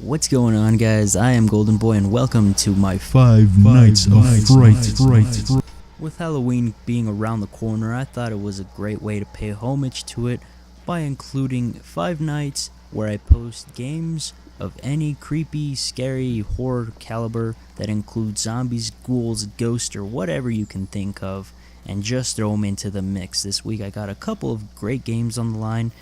What's going on, guys? I am Golden Boy and welcome to my Five Nights of Fright. With Halloween being around the corner, I thought it was a great way to pay homage to it by including 5 nights where I post games of any creepy, scary, horror caliber that includes zombies, ghouls, ghosts, or whatever you can think of, and just throw them into the mix. This week I got a couple of great games on the line.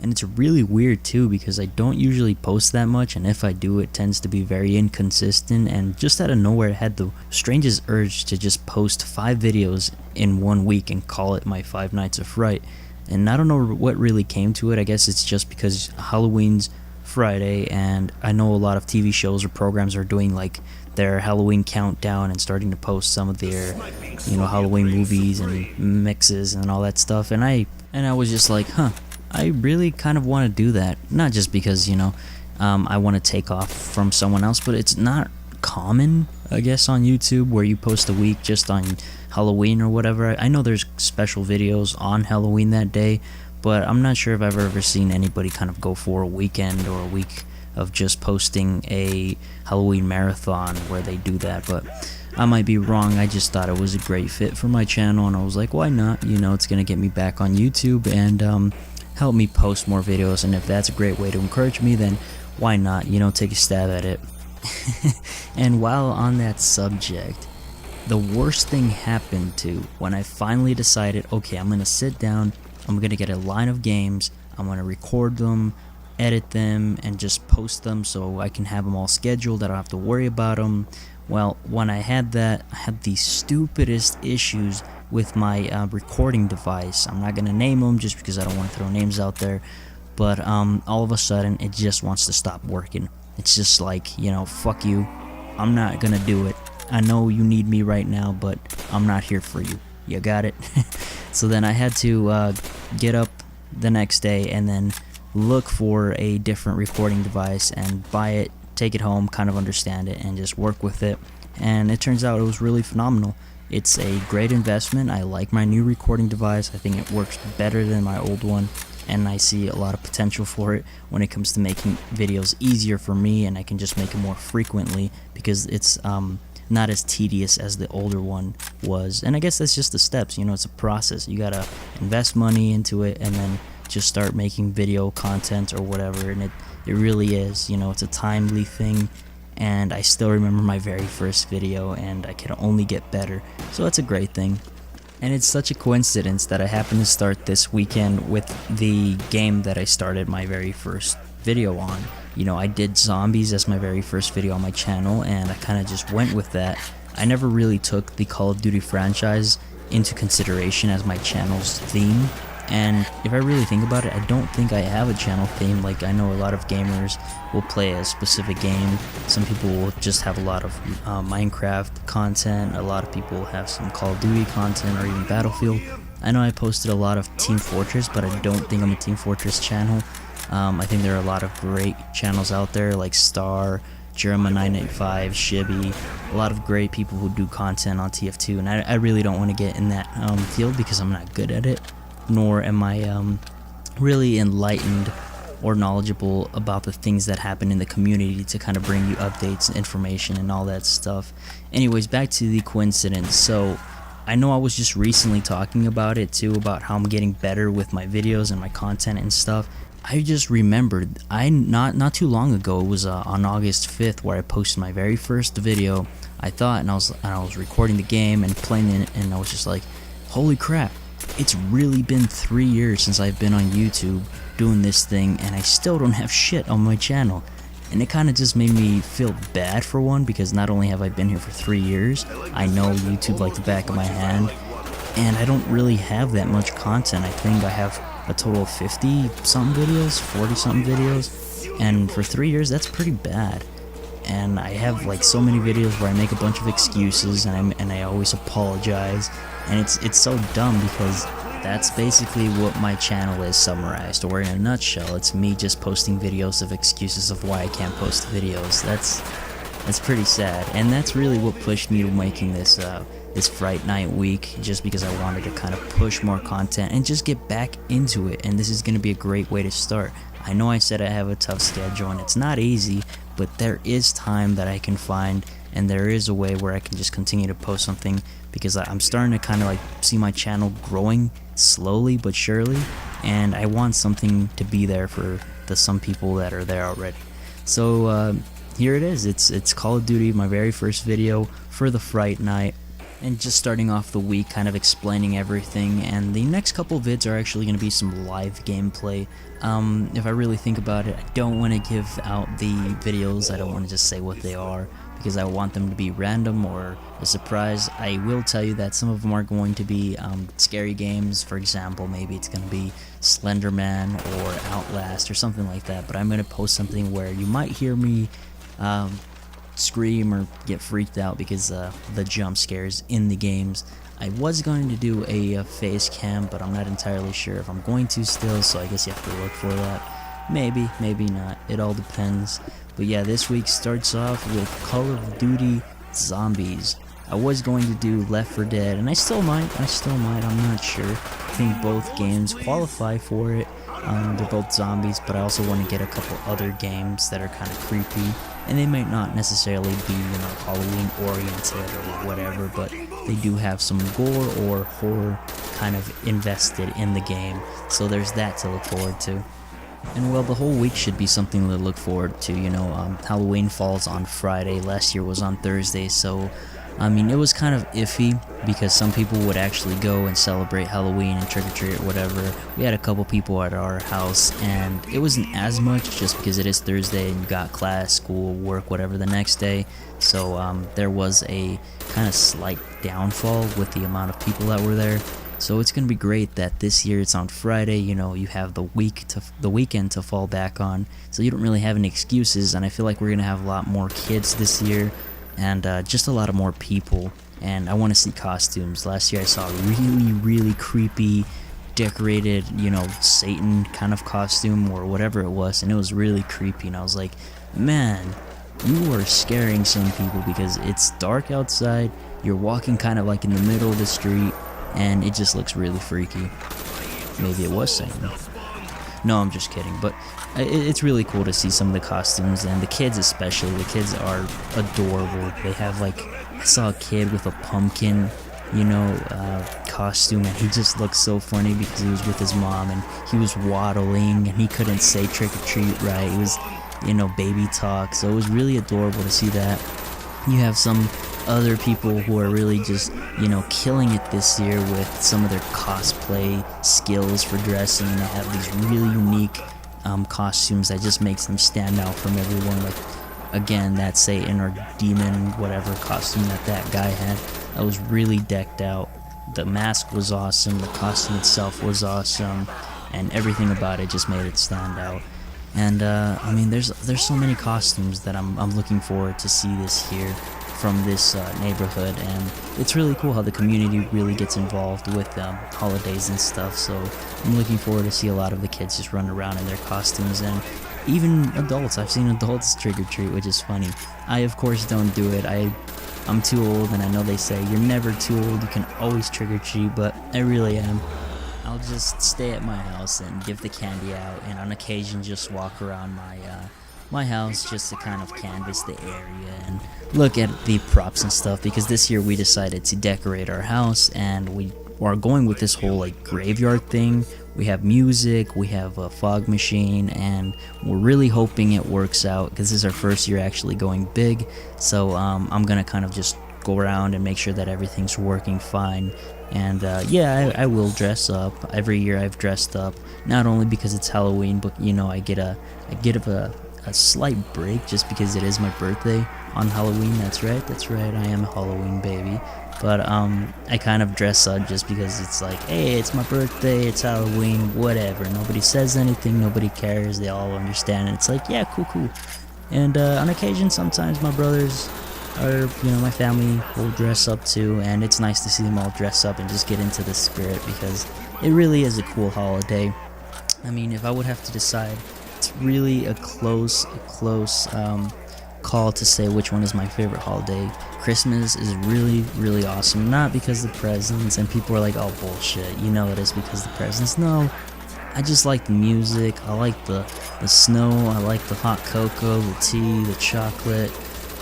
And it's really weird too because I don't usually post that much, and if I do, it tends to be very inconsistent, and just out of nowhere I had the strangest urge to just post 5 videos in 1 week and call it my 5 Nights of Fright. And I don't know what really came to it. I guess it's just because Halloween's Friday, and I know a lot of TV shows or programs are doing like their Halloween countdown and starting to post some of their, Halloween movies and mixes and all that stuff, and I was just like, I really kind of want to do that. Not just because, I want to take off from someone else, but it's not common, I guess, on YouTube where you post a week just on Halloween or whatever. I know there's special videos on Halloween that day, but I'm not sure if I've ever seen anybody kind of go for a weekend or a week of just posting a Halloween marathon where they do that, but I might be wrong. I just thought it was a great fit for my channel, and I was like, why not? It's going to get me back on YouTube and, help me post more videos, and if that's a great way to encourage me, then why not, take a stab at it. And while on that subject, the worst thing happened to when I finally decided, okay, I'm gonna sit down, I'm gonna get a line of games, I'm gonna record them, edit them, and just post them so I can have them all scheduled, I don't have to worry about them. Well, when I had that, I had the stupidest issues with my recording device. I'm not going to name them just because I don't want to throw names out there, but all of a sudden it just wants to stop working. It's just like, fuck you, I'm not going to do it. I know you need me right now, but I'm not here for you. You got it? So then I had to get up the next day and then look for a different recording device and buy it, take it home, kind of understand it, and just work with it. And it turns out it was really phenomenal. It's a great investment. I like my new recording device. I think it works better than my old one, and I see a lot of potential for it when it comes to making videos easier for me, and I can just make it more frequently because it's not as tedious as the older one was. And I guess that's just the steps, it's a process. You gotta invest money into it and then just start making video content or whatever, and it really is, it's a timely thing. And I still remember my very first video, and I can only get better, so that's a great thing. And it's such a coincidence that I happen to start this weekend with the game that I started my very first video on. I did zombies as my very first video on my channel, and I kind of just went with that. I never really took the Call of Duty franchise into consideration as my channel's theme. And if I really think about it, I don't think I have a channel theme. Like, I know a lot of gamers will play a specific game. Some people will just have a lot of Minecraft content. A lot of people have some Call of Duty content or even Battlefield. I know I posted a lot of Team Fortress, but I don't think I'm a Team Fortress channel. I think there are a lot of great channels out there like Star, Jerema985, Shibby, a lot of great people who do content on TF2, and I really don't want to get in that field because I'm not good at it. Nor am I really enlightened or knowledgeable about the things that happen in the community to kind of bring you updates, information, and all that stuff. Anyways, back to the coincidence. So I know I was just recently talking about it too, about how I'm getting better with my videos and my content and stuff. I just remembered, not too long ago, it was on August 5th where I posted my very first video. I thought, and I was recording the game and playing it, and I was just like, holy crap. It's really been 3 years since I've been on YouTube doing this thing, and I still don't have shit on my channel. And it kind of just made me feel bad for one, because not only have I been here for 3 years, I know YouTube like the back of my hand, and I don't really have that much content. I think I have a total of 50-something videos, 40-something videos, and for 3 years that's pretty bad. And I have like so many videos where I make a bunch of excuses and I always apologize, and it's so dumb because that's basically what my channel is summarized, or in a nutshell, it's me just posting videos of excuses of why I can't post videos. That's pretty sad, and that's really what pushed me to making this this Fright Night week, just because I wanted to kind of push more content and just get back into it, and this is going to be a great way to start. I know I said I have a tough schedule and it's not easy, but there is time that I can find, and there is a way where I can just continue to post something, because I'm starting to kind of like see my channel growing slowly but surely, and I want something to be there for the some people that are there already. So here it is. It's Call of Duty, my very first video for the Fright night, and just starting off the week kind of explaining everything. And the next couple vids are actually going to be some live gameplay. If I really think about it, I don't want to give out the videos, I don't want to just say what they are, because I want them to be random or a surprise. I will tell you that some of them are going to be scary games. For example, maybe it's going to be Slenderman or Outlast or something like that, but I'm going to post something where you might hear me scream or get freaked out because the jump scares in the games. I was going to do a face cam, but I'm not entirely sure if I'm going to still, so I guess you have to look for that. Maybe, maybe not, it all depends. But yeah, this week starts off with Call of Duty Zombies. I was going to do Left 4 Dead, and I still might, I'm not sure. I think both games qualify for it. They're both zombies, but I also want to get a couple other games that are kind of creepy, and they might not necessarily be, Halloween oriented or whatever, but they do have some gore or horror kind of invested in the game, so there's that to look forward to. And well, the whole week should be something to look forward to. Halloween falls on Friday, last year was on Thursday, so I mean, it was kind of iffy because some people would actually go and celebrate Halloween and trick-or-treat or whatever. We had a couple people at our house, and it wasn't as much just because it is Thursday and you got class, school, work, whatever the next day. So there was a kind of slight downfall with the amount of people that were there. So it's going to be great that this year it's on Friday, you have the weekend to fall back on, so you don't really have any excuses, and I feel like we're going to have a lot more kids this year, and just a lot of more people, and I want to see costumes. Last year I saw a really creepy, decorated, Satan kind of costume or whatever it was, and it was really creepy, and I was like, man, you are scaring some people because it's dark outside, you're walking kind of like in the middle of the street, and it just looks really freaky. Maybe it was Satan. No, I'm just kidding, but it's really cool to see some of the costumes, and the kids especially. The kids are adorable. They have I saw a kid with a pumpkin, costume, and he just looked so funny because he was with his mom, and he was waddling, and he couldn't say trick or treat right. It was, baby talk, so it was really adorable to see that. You have some other people who are really just, killing it this year with some of their cosplay skills for dressing. They have these really unique costumes that just makes them stand out from everyone. Like, again, that Satan or demon, whatever costume that guy had, that was really decked out. The mask was awesome, the costume itself was awesome, and everything about it just made it stand out. And I mean, there's so many costumes that I'm looking forward to see this year from this neighborhood, and it's really cool how the community really gets involved with holidays and stuff. So I'm looking forward to see a lot of the kids just run around in their costumes, and even adults. I've seen adults trick or treat, which is funny. I of course don't do it. I'm too old, and I know they say you're never too old, you can always trick or treat, but I really am. I'll just stay at my house and give the candy out, and on occasion just walk around my house just to kind of canvass the area and look at the props and stuff, because this year we decided to decorate our house, and we are going with this whole graveyard thing. We have music, we have a fog machine, and we're really hoping it works out because this is our first year actually going big. So I'm gonna kind of just go around and make sure that everything's working fine. And yeah, I will dress up. Every year I've dressed up, not only because it's Halloween, but I get a slight break just because it is my birthday on Halloween. That's right, I am a Halloween baby. But I kind of dress up just because it's like, hey, it's my birthday, it's Halloween, whatever. Nobody says anything, nobody cares, they all understand, and it's like, yeah, cool. And on occasion, sometimes my brothers or my family will dress up too, and it's nice to see them all dress up and just get into the spirit, because it really is a cool holiday. I mean, if I would have to decide, it's really a close call to say which one is my favorite holiday. Christmas is really awesome, not because of the presents, and people are like, oh bullshit, it is because of the presents. No, I just like the music, I like the snow, I like the hot cocoa, the tea, the chocolate,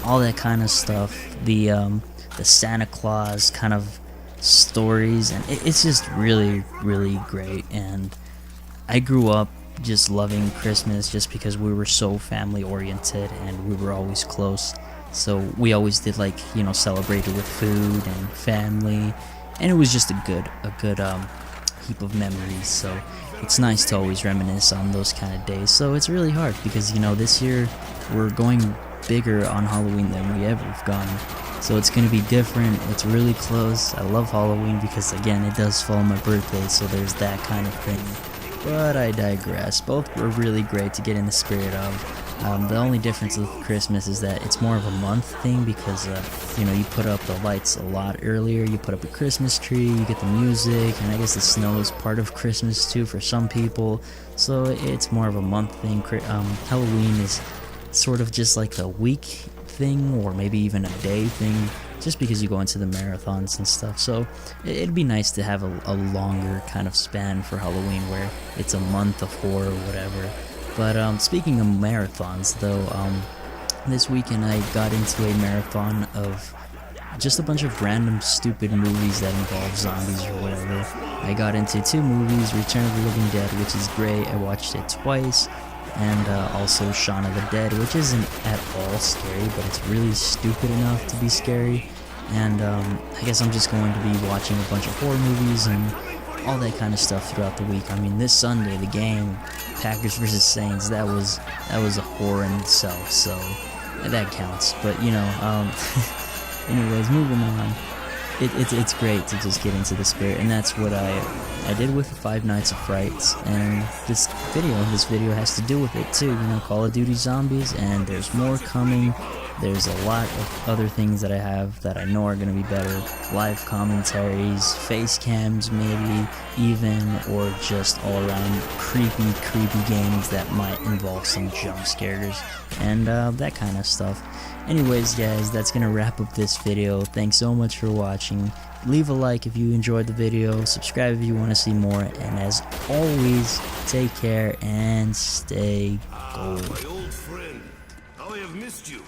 all that kind of stuff. The Santa Claus kind of stories, and it's just really, really great. And I grew up just loving Christmas just because we were so family oriented and we were always close. So we always did, like, you know, celebrated with food and family, and it was just a good heap of memories. So it's nice to always reminisce on those kind of days. So it's really hard because, you know, this year we're going bigger on Halloween than we ever have gone. So it's going to be different. It's really close. I love Halloween because, again, it does fall on my birthday, so there's that kind of thing. But I digress. Both were really great to get in the spirit of. The only difference with Christmas is that it's more of a month thing because, you know, you put up the lights a lot earlier. You put up a Christmas tree, you get the music, and I guess the snow is part of Christmas too for some people. So it's more of a month thing. Halloween is sort of just like a week thing, or maybe even a day thing, just because you go into the marathons and stuff. So it'd be nice to have a longer kind of span for Halloween where it's a month of horror or whatever. But speaking of marathons though, this weekend I got into a marathon of just a bunch of random stupid movies that involve zombies or whatever. I got into 2 movies, Return of the Living Dead, which is great, I watched it twice, and also Shaun of the Dead, which isn't at all scary, but it's really stupid enough to be scary. And I guess I'm just going to be watching a bunch of horror movies and all that kind of stuff throughout the week. I mean, this Sunday, the game, Packers vs. Saints, that was a horror in itself, so that counts. But, you know, anyways, moving on. It's great to just get into the spirit, and that's what I did with 5 Nights of Fright, and this video has to do with it too, you know, Call of Duty Zombies, and there's more coming. There's a lot of other things that I have that I know are going to be better, live commentaries, face cams maybe, even, or just all around creepy games that might involve some jump scares, and that kind of stuff. Anyways guys, that's going to wrap up this video. Thanks so much for watching. Leave a like if you enjoyed the video, subscribe if you want to see more, and as always, take care and stay gold. My old friend, how I have missed you.